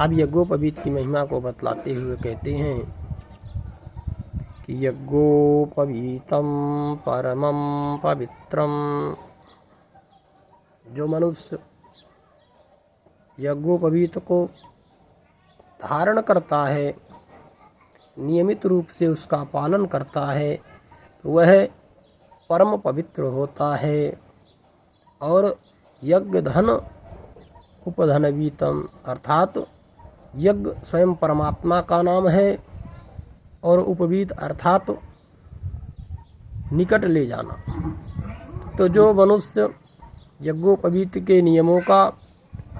अब यज्ञोपवीत की महिमा को बतलाते हुए कहते हैं कि यज्ञोपवीतम परमं पवित्रम। जो मनुष्य यज्ञोपवीत को धारण करता है, नियमित रूप से उसका पालन करता है, तो वह परम पवित्र होता है। और यज्ञ धन उपधनवीतम, अर्थात यज्ञ स्वयं परमात्मा का नाम है और उपवीत अर्थात निकट ले जाना। तो जो मनुष्य यज्ञोपवीत के नियमों का,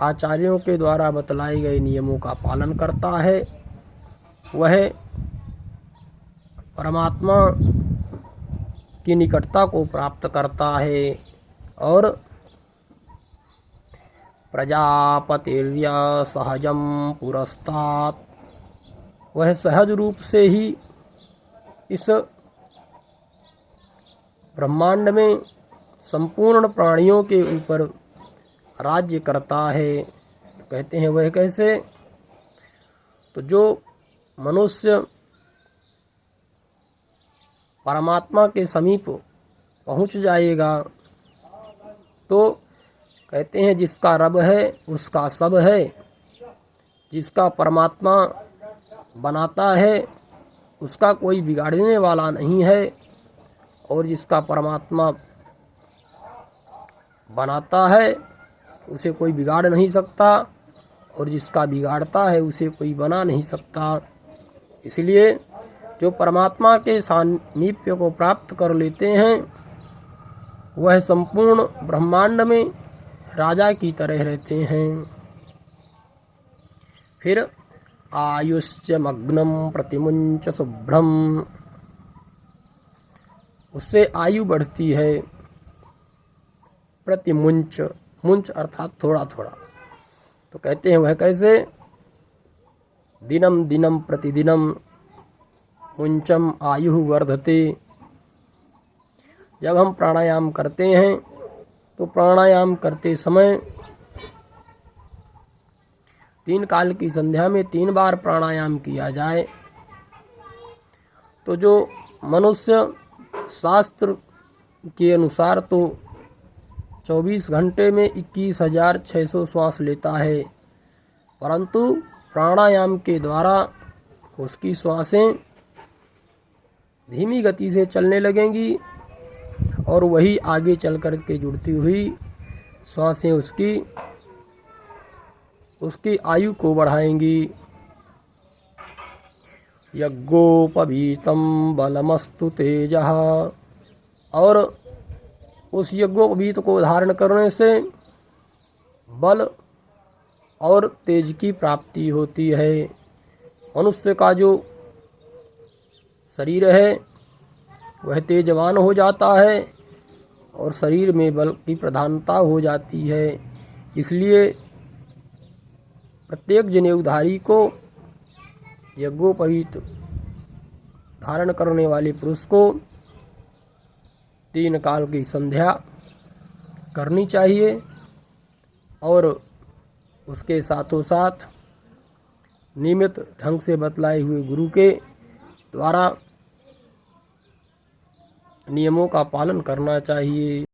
आचार्यों के द्वारा बतलाए गए नियमों का पालन करता है, वह परमात्मा की निकटता को प्राप्त करता है। और प्रजापतिर्य सहजम पुरस्तात्, वह सहज रूप से ही इस ब्रह्मांड में संपूर्ण प्राणियों के ऊपर राज्य करता है। तो कहते हैं वह कैसे? तो जो मनुष्य परमात्मा के समीप पहुंच जाएगा, तो कहते हैं जिसका रब है उसका सब है, जिसका परमात्मा बनाता है उसका कोई बिगाड़ने वाला नहीं है, और जिसका परमात्मा बनाता है उसे कोई बिगाड़ नहीं सकता, और जिसका बिगाड़ता है उसे कोई बना नहीं सकता। इसलिए जो परमात्मा के सान्निध्य को प्राप्त कर लेते हैं, वह संपूर्ण ब्रह्मांड में राजा की तरह रहते हैं। फिर आयुष्य मग्नम प्रतिमुंच शुभ्रम, उससे आयु बढ़ती है। प्रतिमुंच, मुंच अर्थात थोड़ा थोड़ा। तो कहते हैं वह कैसे? दिनम दिनम प्रतिदिनम मुंचम आयु वर्धते। जब हम प्राणायाम करते हैं तो प्राणायाम करते समय 3 काल की संध्या में 3 बार प्राणायाम किया जाए, तो जो मनुष्य शास्त्र के अनुसार तो 24 घंटे में 21,600 श्वास लेता है, परंतु प्राणायाम के द्वारा उसकी श्वासें धीमी गति से चलने लगेंगी, और वही आगे चल कर के जुड़ती हुई श्वासें उसकी आयु को बढ़ाएंगी। यज्ञोपवीतम बलमस्तु तेजः, और उस यज्ञोपवीत को धारण करने से बल और तेज की प्राप्ति होती है। मनुष्य का जो शरीर है वह तेजवान हो जाता है और शरीर में बल की प्रधानता हो जाती है। इसलिए प्रत्येक जनेऊधारी को, यज्ञोपवीत धारण करने वाले पुरुष को 3 काल की संध्या करनी चाहिए, और उसके साथों साथ नियमित ढंग से बतलाए हुए गुरु के द्वारा नियमों का पालन करना चाहिए।